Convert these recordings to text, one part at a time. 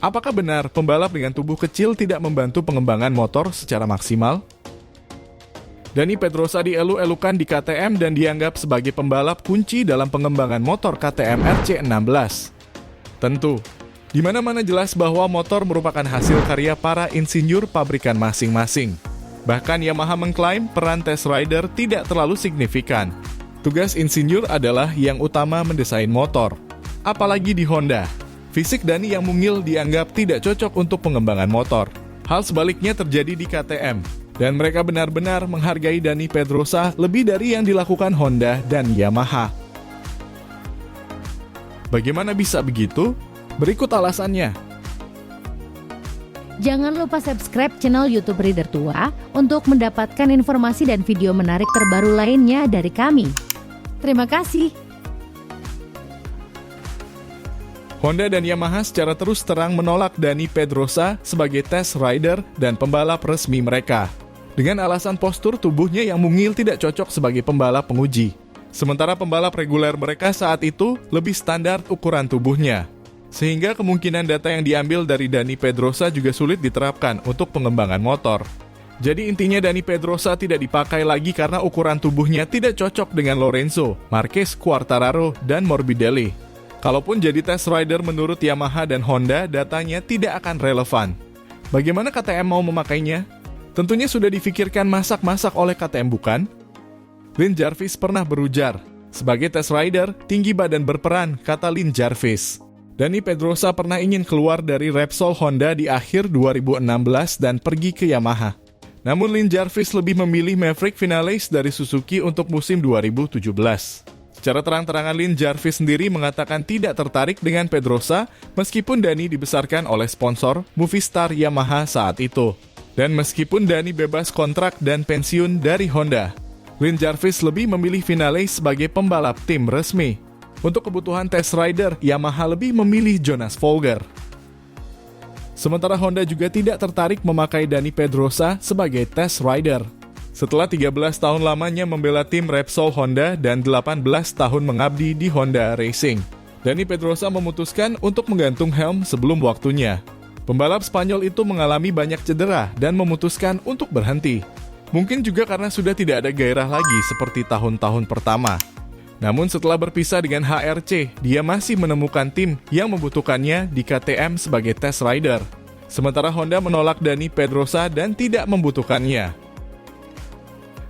Apakah benar pembalap dengan tubuh kecil tidak membantu pengembangan motor secara maksimal? Dani Pedrosa dielu-elukan di KTM dan dianggap sebagai pembalap kunci dalam pengembangan motor KTM RC16. Tentu, di mana-mana jelas bahwa motor merupakan hasil karya para insinyur pabrikan masing-masing. Bahkan Yamaha mengklaim peran test rider tidak terlalu signifikan. Tugas insinyur adalah yang utama mendesain motor. Apalagi di Honda. Fisik Dani yang mungil dianggap tidak cocok untuk pengembangan motor. Hal sebaliknya terjadi di KTM. Dan mereka benar-benar menghargai Dani Pedrosa lebih dari yang dilakukan Honda dan Yamaha. Bagaimana bisa begitu? Berikut alasannya. Jangan lupa subscribe channel YouTube Rider Tua untuk mendapatkan informasi dan video menarik terbaru lainnya dari kami. Terima kasih. Honda dan Yamaha secara terus terang menolak Dani Pedrosa sebagai test rider dan pembalap resmi mereka. Dengan alasan postur tubuhnya yang mungil tidak cocok sebagai pembalap penguji. Sementara pembalap reguler mereka saat itu lebih standar ukuran tubuhnya. Sehingga kemungkinan data yang diambil dari Dani Pedrosa juga sulit diterapkan untuk pengembangan motor. Jadi intinya Dani Pedrosa tidak dipakai lagi karena ukuran tubuhnya tidak cocok dengan Lorenzo, Marquez, Quartararo, dan Morbidelli. Kalaupun jadi test rider menurut Yamaha dan Honda, datanya tidak akan relevan. Bagaimana KTM mau memakainya? Tentunya sudah difikirkan masak-masak oleh KTM, bukan? Lin Jarvis pernah berujar, sebagai test rider, tinggi badan berperan, kata Lin Jarvis. Dani Pedrosa pernah ingin keluar dari Repsol Honda di akhir 2016 dan pergi ke Yamaha. Namun Lin Jarvis lebih memilih Maverick Vinales dari Suzuki untuk musim 2017. Secara terang-terangan Lin Jarvis sendiri mengatakan tidak tertarik dengan Pedrosa meskipun Dani dibesarkan oleh sponsor Movistar Yamaha saat itu. Dan meskipun Dani bebas kontrak dan pensiun dari Honda, Lin Jarvis lebih memilih Vinales sebagai pembalap tim resmi. Untuk kebutuhan test rider, Yamaha lebih memilih Jonas Folger. Sementara Honda juga tidak tertarik memakai Dani Pedrosa sebagai test rider. Setelah 13 tahun lamanya membela tim Repsol Honda dan 18 tahun mengabdi di Honda Racing, Dani Pedrosa memutuskan untuk menggantung helm sebelum waktunya. Pembalap Spanyol itu mengalami banyak cedera dan memutuskan untuk berhenti. Mungkin juga karena sudah tidak ada gairah lagi seperti tahun-tahun pertama. Namun setelah berpisah dengan HRC, dia masih menemukan tim yang membutuhkannya di KTM sebagai test rider. Sementara Honda menolak Dani Pedrosa dan tidak membutuhkannya.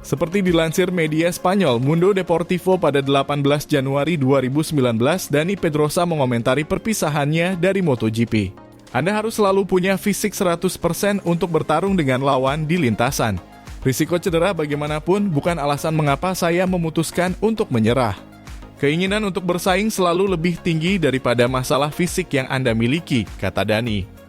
Seperti dilansir media Spanyol Mundo Deportivo pada 18 Januari 2019, Dani Pedrosa mengomentari perpisahannya dari MotoGP. Anda harus selalu punya fisik 100% untuk bertarung dengan lawan di lintasan. Risiko cedera bagaimanapun bukan alasan mengapa saya memutuskan untuk menyerah. Keinginan untuk bersaing selalu lebih tinggi daripada masalah fisik yang Anda miliki, kata Dani.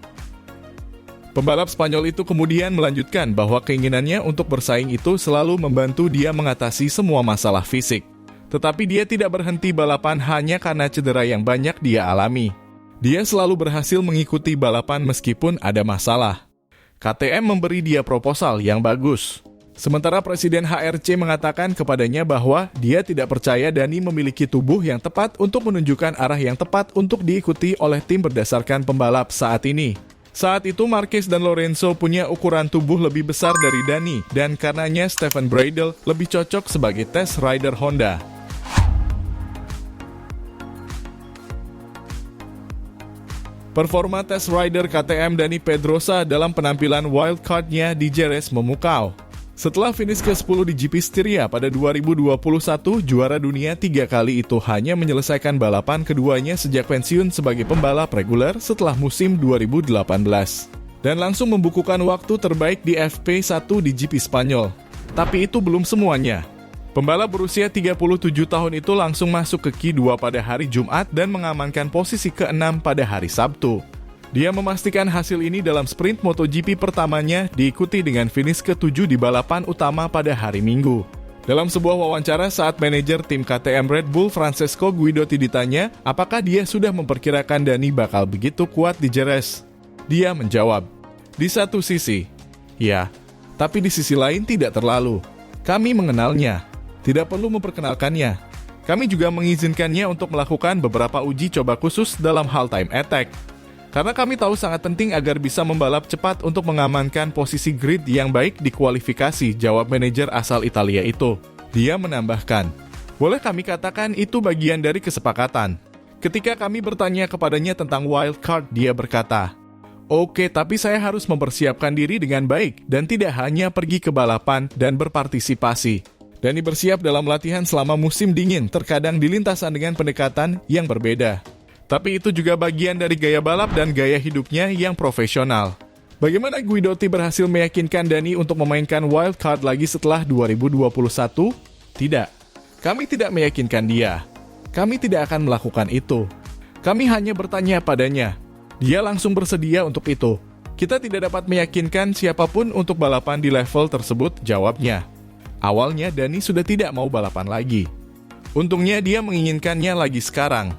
Pembalap Spanyol itu kemudian melanjutkan bahwa keinginannya untuk bersaing itu selalu membantu dia mengatasi semua masalah fisik. Tetapi dia tidak berhenti balapan hanya karena cedera yang banyak dia alami. Dia selalu berhasil mengikuti balapan meskipun ada masalah. KTM memberi dia proposal yang bagus. Sementara Presiden HRC mengatakan kepadanya bahwa dia tidak percaya Dani memiliki tubuh yang tepat untuk menunjukkan arah yang tepat untuk diikuti oleh tim berdasarkan pembalap saat ini. Saat itu Marquez dan Lorenzo punya ukuran tubuh lebih besar dari Dani dan karenanya Stefan Bradl lebih cocok sebagai test rider Honda. Performa test rider KTM Dani Pedrosa dalam penampilan wildcard-nya di Jerez memukau. Setelah finish ke-10 di GP Styria pada 2021, juara dunia 3 kali itu hanya menyelesaikan balapan keduanya sejak pensiun sebagai pembalap reguler setelah musim 2018. Dan langsung membukukan waktu terbaik di FP1 di GP Spanyol. Tapi itu belum semuanya. Pembalap berusia 37 tahun itu langsung masuk ke Q2 pada hari Jumat dan mengamankan posisi ke-6 pada hari Sabtu. Dia memastikan hasil ini dalam sprint MotoGP pertamanya diikuti dengan finish ke-7 di balapan utama pada hari Minggu. Dalam sebuah wawancara saat manajer tim KTM Red Bull Francesco Guidotti ditanya apakah dia sudah memperkirakan Dani bakal begitu kuat di Jerez. Dia menjawab, di satu sisi, ya, tapi di sisi lain tidak terlalu. Kami mengenalnya, tidak perlu memperkenalkannya. Kami juga mengizinkannya untuk melakukan beberapa uji coba khusus dalam hal time attack. Karena kami tahu sangat penting agar bisa membalap cepat untuk mengamankan posisi grid yang baik di kualifikasi, jawab manajer asal Italia itu. Dia menambahkan, boleh kami katakan itu bagian dari kesepakatan. Ketika kami bertanya kepadanya tentang wild card, dia berkata, oke, tapi saya harus mempersiapkan diri dengan baik dan tidak hanya pergi ke balapan dan berpartisipasi. Dani bersiap dalam latihan selama musim dingin, terkadang di lintasan dengan pendekatan yang berbeda. Tapi itu juga bagian dari gaya balap dan gaya hidupnya yang profesional. Bagaimana Guidotti berhasil meyakinkan Dani untuk memainkan wild card lagi setelah 2021? Tidak. Kami tidak meyakinkan dia. Kami tidak akan melakukan itu. Kami hanya bertanya padanya. Dia langsung bersedia untuk itu. Kita tidak dapat meyakinkan siapapun untuk balapan di level tersebut, jawabnya. Awalnya Dani sudah tidak mau balapan lagi. Untungnya dia menginginkannya lagi sekarang.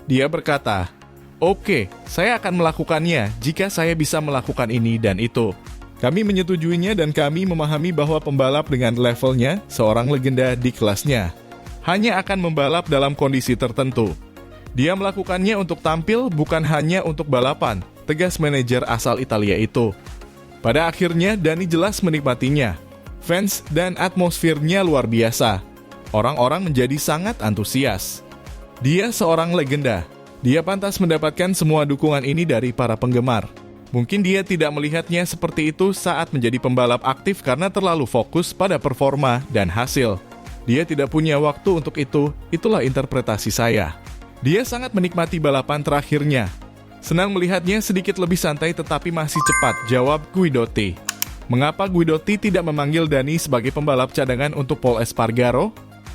Dia berkata, oke, saya akan melakukannya jika saya bisa melakukan ini dan itu. Kami menyetujuinya dan kami memahami bahwa pembalap dengan levelnya, seorang legenda di kelasnya, hanya akan membalap dalam kondisi tertentu. Dia melakukannya untuk tampil, bukan hanya untuk balapan, tegas manajer asal Italia itu. Pada akhirnya, Dani jelas menikmatinya. Fans dan atmosfernya luar biasa. Orang-orang menjadi sangat antusias. Dia seorang legenda. Dia pantas mendapatkan semua dukungan ini dari para penggemar. Mungkin dia tidak melihatnya seperti itu saat menjadi pembalap aktif karena terlalu fokus pada performa dan hasil. Dia tidak punya waktu untuk itu, itulah interpretasi saya. Dia sangat menikmati balapan terakhirnya. Senang melihatnya sedikit lebih santai tetapi masih cepat, jawab Guidotti. Mengapa Guidotti tidak memanggil Dani sebagai pembalap cadangan untuk Pol Espargaro?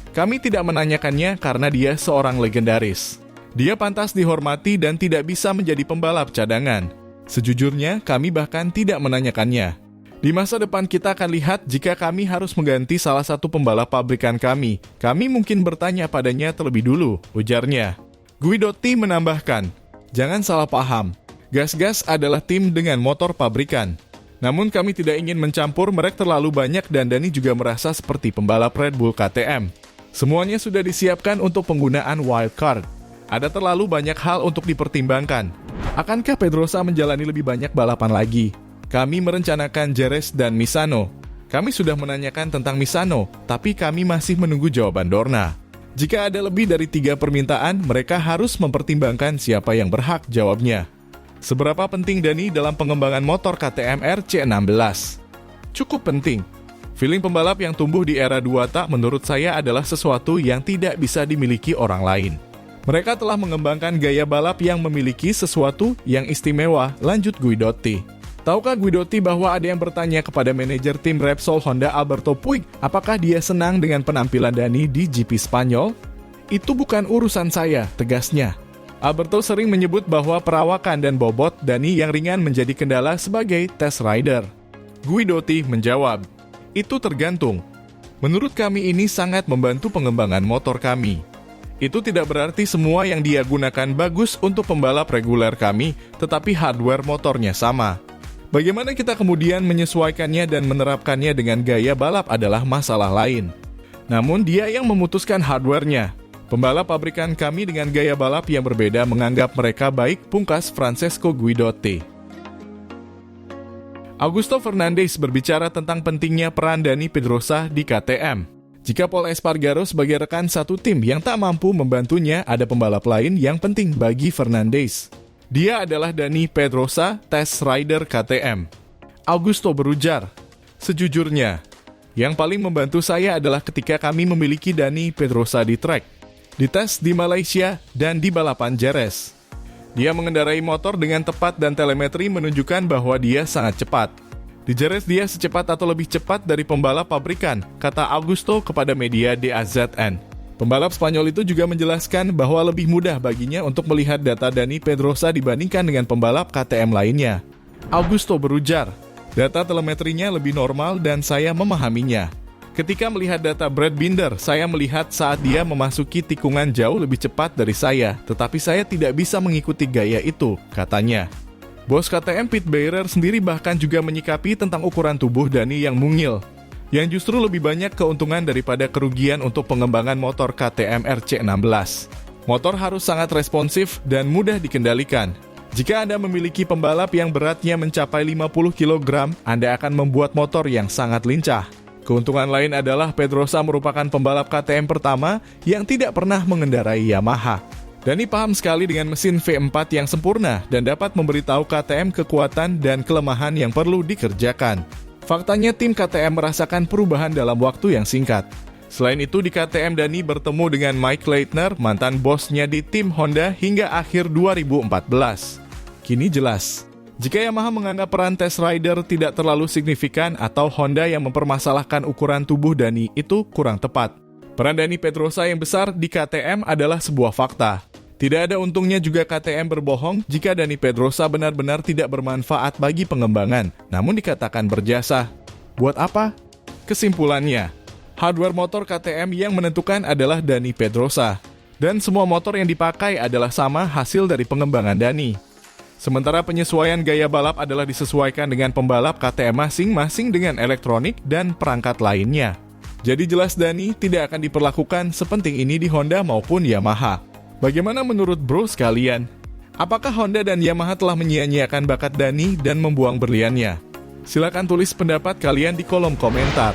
Kami tidak menanyakannya karena dia seorang legendaris. Dia pantas dihormati dan tidak bisa menjadi pembalap cadangan. Sejujurnya, kami bahkan tidak menanyakannya. Di masa depan kita akan lihat jika kami harus mengganti salah satu pembalap pabrikan kami. Kami mungkin bertanya padanya terlebih dulu, ujarnya. Guidotti menambahkan, jangan salah paham. Gas-gas adalah tim dengan motor pabrikan. Namun kami tidak ingin mencampur mereka terlalu banyak dan Dani juga merasa seperti pembalap Red Bull KTM. Semuanya sudah disiapkan untuk penggunaan wildcard. Ada terlalu banyak hal untuk dipertimbangkan. Akankah Pedrosa menjalani lebih banyak balapan lagi? Kami merencanakan Jerez dan Misano. Kami sudah menanyakan tentang Misano, tapi kami masih menunggu jawaban Dorna. Jika ada lebih dari 3 permintaan, mereka harus mempertimbangkan siapa yang berhak, jawabnya. Seberapa penting Dani dalam pengembangan motor KTM RC16? Cukup penting. Feeling pembalap yang tumbuh di era 2 tak menurut saya adalah sesuatu yang tidak bisa dimiliki orang lain. Mereka telah mengembangkan gaya balap yang memiliki sesuatu yang istimewa, lanjut Guidotti. Tahukah Guidotti bahwa ada yang bertanya kepada manajer tim Repsol Honda Alberto Puig, apakah dia senang dengan penampilan Dani di GP Spanyol? Itu bukan urusan saya, tegasnya. Alberto sering menyebut bahwa perawakan dan bobot Dani yang ringan menjadi kendala sebagai test rider. Guidotti menjawab, itu tergantung. Menurut kami ini sangat membantu pengembangan motor kami. Itu tidak berarti semua yang dia gunakan bagus untuk pembalap reguler kami, tetapi hardware motornya sama. Bagaimana kita kemudian menyesuaikannya dan menerapkannya dengan gaya balap adalah masalah lain. Namun dia yang memutuskan hardware-nya. Pembalap pabrikan kami dengan gaya balap yang berbeda menganggap mereka baik, pungkas Francesco Guidotti. Augusto Fernandes berbicara tentang pentingnya peran Dani Pedrosa di KTM. Jika Pol Espargaro sebagai rekan satu tim yang tak mampu membantunya, ada pembalap lain yang penting bagi Fernandes. Dia adalah Dani Pedrosa, test rider KTM. Augusto berujar, sejujurnya, yang paling membantu saya adalah ketika kami memiliki Dani Pedrosa di track, di tes di Malaysia, dan di balapan Jerez. Dia mengendarai motor dengan tepat dan telemetri menunjukkan bahwa dia sangat cepat. Di Jerez dia secepat atau lebih cepat dari pembalap pabrikan, kata Augusto kepada media DAZN. Pembalap Spanyol itu juga menjelaskan bahwa lebih mudah baginya untuk melihat data Dani Pedrosa dibandingkan dengan pembalap KTM lainnya. Augusto berujar, data telemetrinya lebih normal dan saya memahaminya. Ketika melihat data Brad Binder, saya melihat saat dia memasuki tikungan jauh lebih cepat dari saya, tetapi saya tidak bisa mengikuti gaya itu, katanya. Bos KTM Pete Beirer sendiri bahkan juga menyikapi tentang ukuran tubuh Dani yang mungil, yang justru lebih banyak keuntungan daripada kerugian untuk pengembangan motor KTM RC16. Motor harus sangat responsif dan mudah dikendalikan. Jika Anda memiliki pembalap yang beratnya mencapai 50 kg, Anda akan membuat motor yang sangat lincah. Keuntungan lain adalah Pedrosa merupakan pembalap KTM pertama yang tidak pernah mengendarai Yamaha. Dani paham sekali dengan mesin V4 yang sempurna dan dapat memberitahu KTM kekuatan dan kelemahan yang perlu dikerjakan. Faktanya tim KTM merasakan perubahan dalam waktu yang singkat. Selain itu di KTM Dani bertemu dengan Mike Leitner, mantan bosnya di tim Honda hingga akhir 2014. Kini jelas, jika Yamaha menganggap peran Test Rider tidak terlalu signifikan atau Honda yang mempermasalahkan ukuran tubuh Dani itu kurang tepat. Peran Dani Pedrosa yang besar di KTM adalah sebuah fakta. Tidak ada untungnya juga KTM berbohong jika Dani Pedrosa benar-benar tidak bermanfaat bagi pengembangan, namun dikatakan berjasa. Buat apa? Kesimpulannya, hardware motor KTM yang menentukan adalah Dani Pedrosa. Dan semua motor yang dipakai adalah sama hasil dari pengembangan Dani. Sementara penyesuaian gaya balap adalah disesuaikan dengan pembalap KTM masing-masing dengan elektronik dan perangkat lainnya. Jadi jelas Dani tidak akan diperlakukan sepenting ini di Honda maupun Yamaha. Bagaimana menurut bro sekalian? Apakah Honda dan Yamaha telah menyia-nyiakan bakat Dani dan membuang berliannya? Silakan tulis pendapat kalian di kolom komentar.